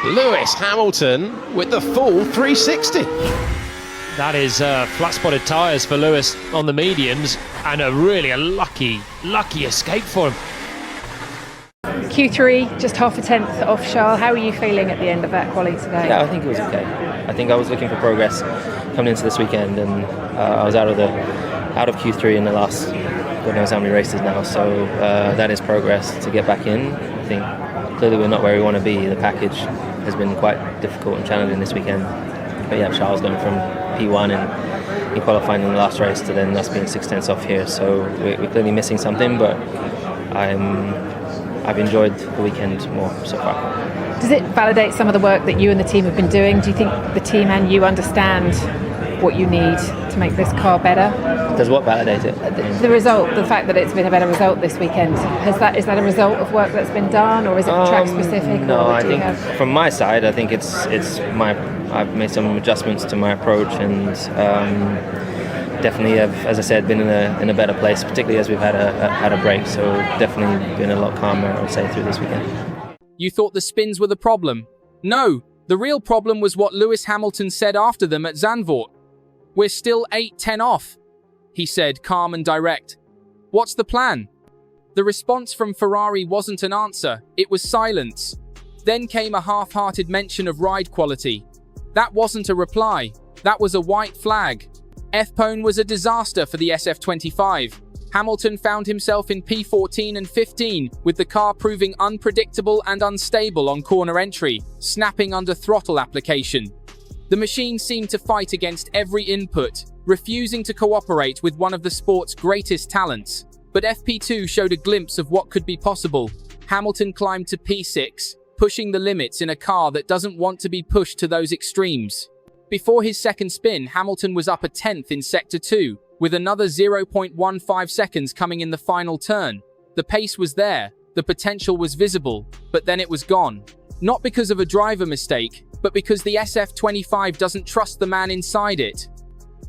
Lewis Hamilton with the full 360. That is flat-spotted tyres for Lewis on the mediums, and a lucky escape for him. Q3, just half a tenth off Charles. How are you feeling at the end of that quali today? Yeah, I think it was okay. I think I was looking for progress coming into this weekend, and I was out of Q3 in the last God knows how many races now. So that is progress to get back in. I think clearly we're not where we want to be. The package has been quite difficult and challenging this weekend. But yeah, Charles going from P1 and in qualifying in the last race to then us being 6 tenths off here. So we're clearly missing something, but I've enjoyed the weekend more so far. Does it validate some of the work that you and the team have been doing? Do you think the team and you understand what you need to make this car better? Does what validate it? The result, the fact that it's been a better result this weekend, is that a result of work that's been done, or is it track specific? No, I think from my side, I think I've made some adjustments to my approach, and definitely have, as I said, been in a better place, particularly as we've had a break. So definitely been a lot calmer, I would say, through this weekend. You thought the spins were the problem? No, the real problem was what Lewis Hamilton said after them at Xanvort. "We're still 8-10 off," he said, calm and direct. "What's the plan?" The response from Ferrari wasn't an answer, it was silence. Then came a half-hearted mention of ride quality. That wasn't a reply, that was a white flag. F-Pone was a disaster for the SF25. Hamilton found himself in P14 and 15, with the car proving unpredictable and unstable on corner entry, snapping under throttle application. The machine seemed to fight against every input, refusing to cooperate with one of the sport's greatest talents. But FP2 showed a glimpse of what could be possible. Hamilton climbed to P6, pushing the limits in a car that doesn't want to be pushed to those extremes. Before his second spin, Hamilton was up a tenth in Sector 2, with another 0.15 seconds coming in the final turn. The pace was there, the potential was visible, but then it was gone. Not because of a driver mistake, but because the SF25 doesn't trust the man inside it.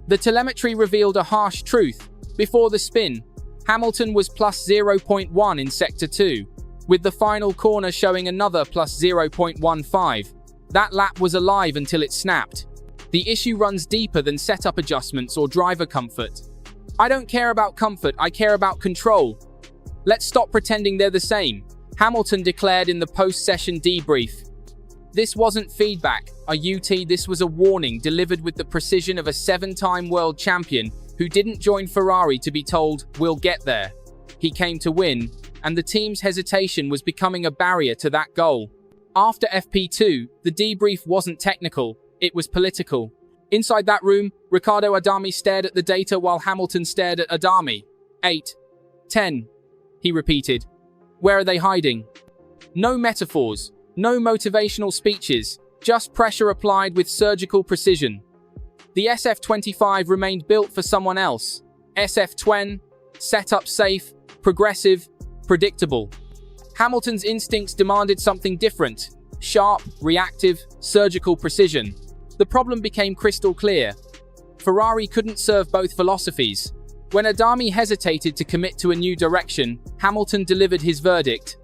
The telemetry revealed a harsh truth. Before the spin, Hamilton was plus 0.1 in Sector 2, with the final corner showing another plus 0.15. That lap was alive until it snapped. The issue runs deeper than setup adjustments or driver comfort. "I don't care about comfort, I care about control. Let's stop pretending they're the same," Hamilton declared in the post-session debrief. This wasn't feedback, this was a warning delivered with the precision of a 7-time world champion who didn't join Ferrari to be told, "We'll get there." He came to win, and the team's hesitation was becoming a barrier to that goal. After FP2, the debrief wasn't technical, it was political. Inside that room, Riccardo Adami stared at the data while Hamilton stared at Adami. 8, 10, he repeated. Where are they hiding? No metaphors, no motivational speeches, just pressure applied with surgical precision. The SF25 remained built for someone else. SF20, set up safe, progressive, predictable. Hamilton's instincts demanded something different. Sharp, reactive, surgical precision. The problem became crystal clear. Ferrari couldn't serve both philosophies. When Adami hesitated to commit to a new direction, Hamilton delivered his verdict.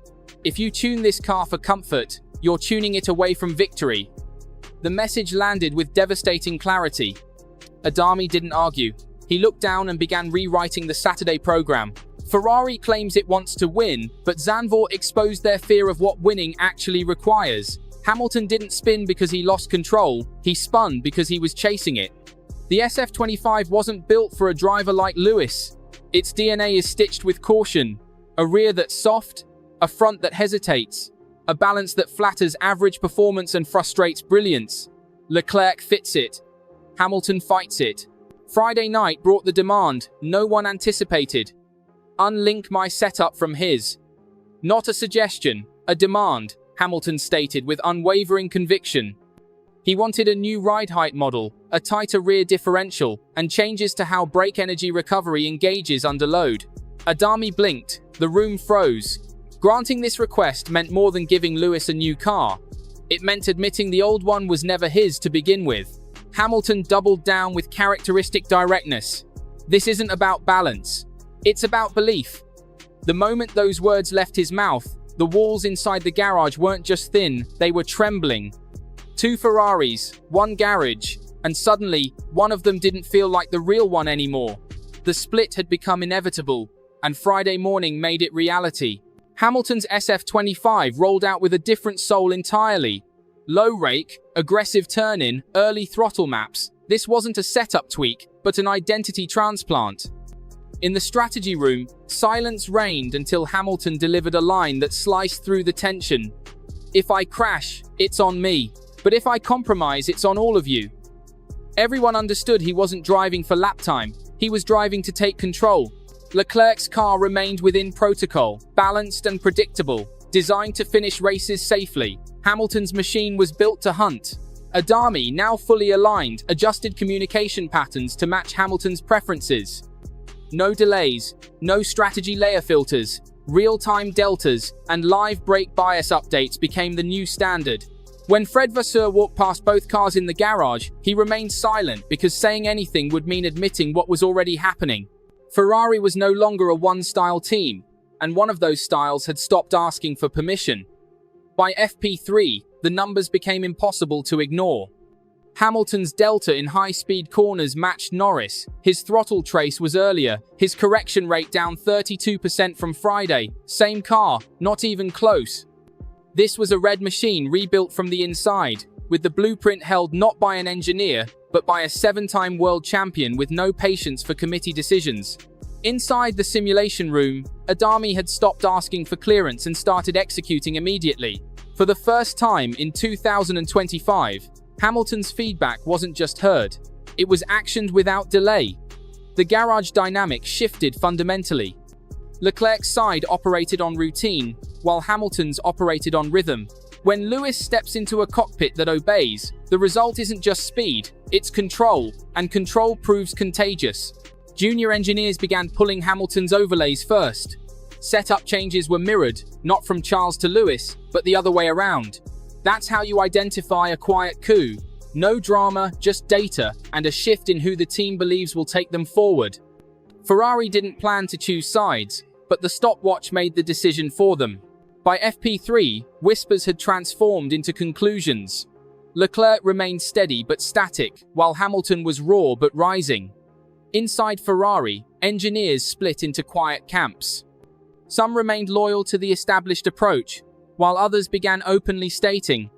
"If you tune this car for comfort, you're tuning it away from victory." The message landed with devastating clarity. Adami didn't argue. He looked down and began rewriting the Saturday program. Ferrari claims it wants to win, but Xanvort exposed their fear of what winning actually requires. Hamilton didn't spin because he lost control, he spun because he was chasing it. The SF25 wasn't built for a driver like Lewis. Its DNA is stitched with caution. A rear that's soft, a front that hesitates, a balance that flatters average performance and frustrates brilliance. Leclerc fits it. Hamilton fights it. Friday night brought the demand no one anticipated. Unlink my setup from his. Not a suggestion, a demand, Hamilton stated with unwavering conviction. He wanted a new ride height model, a tighter rear differential, and changes to how brake energy recovery engages under load. Adami blinked, the room froze. Granting this request meant more than giving Lewis a new car. It meant admitting the old one was never his to begin with. Hamilton doubled down with characteristic directness. This isn't about balance. It's about belief. The moment those words left his mouth, The walls inside the garage weren't just thin, they were trembling. 2 Ferraris, 1 garage, and suddenly, one of them didn't feel like the real one anymore. The split had become inevitable, and Friday morning made it reality. Hamilton's SF25 rolled out with a different soul entirely. Low rake, aggressive turn-in, early throttle maps. This wasn't a setup tweak, but an identity transplant. In the strategy room, silence reigned until Hamilton delivered a line that sliced through the tension. "If I crash, it's on me. But if I compromise, it's on all of you." Everyone understood he wasn't driving for lap time. He was driving to take control. Leclerc's car remained within protocol, balanced and predictable, designed to finish races safely. Hamilton's machine was built to hunt. Adami, now fully aligned, adjusted communication patterns to match Hamilton's preferences. No delays, no strategy layer filters, real-time deltas, and live brake bias updates became the new standard. When Fred Vasseur walked past both cars in the garage, he remained silent because saying anything would mean admitting what was already happening. Ferrari was no longer a one-style team, and one of those styles had stopped asking for permission. By FP3, the numbers became impossible to ignore. Hamilton's delta in high-speed corners matched Norris. His throttle trace was earlier, his correction rate down 32% from Friday. Same car, not even close. This was a red machine rebuilt from the inside, with the blueprint held not by an engineer, but by a 7-time world champion with no patience for committee decisions. Inside the simulation room, Adami had stopped asking for clearance and started executing immediately. For the first time in 2025, Hamilton's feedback wasn't just heard, it was actioned without delay. The garage dynamic shifted fundamentally. Leclerc's side operated on routine, while Hamilton's operated on rhythm. When Lewis steps into a cockpit that obeys, the result isn't just speed, it's control, and control proves contagious. Junior engineers began pulling Hamilton's overlays first. Setup changes were mirrored, not from Charles to Lewis, but the other way around. That's how you identify a quiet coup. No drama, just data, and a shift in who the team believes will take them forward. Ferrari didn't plan to choose sides, but the stopwatch made the decision for them. By FP3, whispers had transformed into conclusions. Leclerc remained steady but static, while Hamilton was raw but rising. Inside Ferrari, engineers split into quiet camps. Some remained loyal to the established approach, while others began openly stating,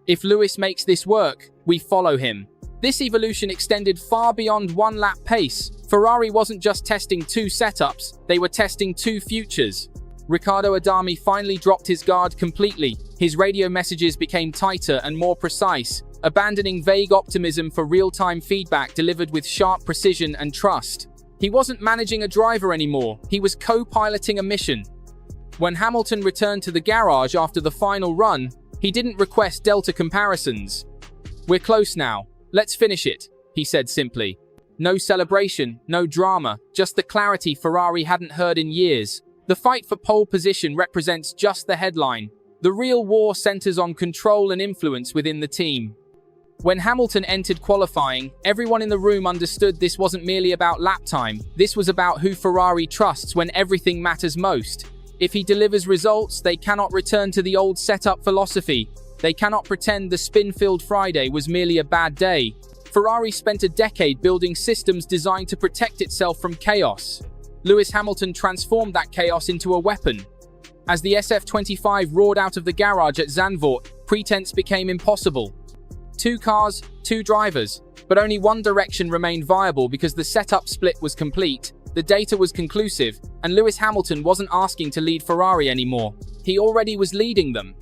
"If Lewis makes this work, we follow him." This evolution extended far beyond one-lap pace. Ferrari wasn't just testing 2 setups, they were testing 2 futures. Riccardo Adami finally dropped his guard completely. His radio messages became tighter and more precise, abandoning vague optimism for real-time feedback delivered with sharp precision and trust. He wasn't managing a driver anymore, he was co-piloting a mission. When Hamilton returned to the garage after the final run, he didn't request delta comparisons. "We're close now. Let's finish it," he said simply. No celebration, no drama, just the clarity Ferrari hadn't heard in years. The fight for pole position represents just the headline. The real war centers on control and influence within the team. When Hamilton entered qualifying, everyone in the room understood this wasn't merely about lap time. This was about who Ferrari trusts when everything matters most. If he delivers results, they cannot return to the old setup philosophy. They cannot pretend the spin-filled Friday was merely a bad day. Ferrari spent a decade building systems designed to protect itself from chaos. Lewis Hamilton transformed that chaos into a weapon. As the SF25 roared out of the garage at Xanvort, pretense became impossible. 2 cars, 2 drivers, but only one direction remained viable because the setup split was complete, the data was conclusive, and Lewis Hamilton wasn't asking to lead Ferrari anymore. He already was leading them.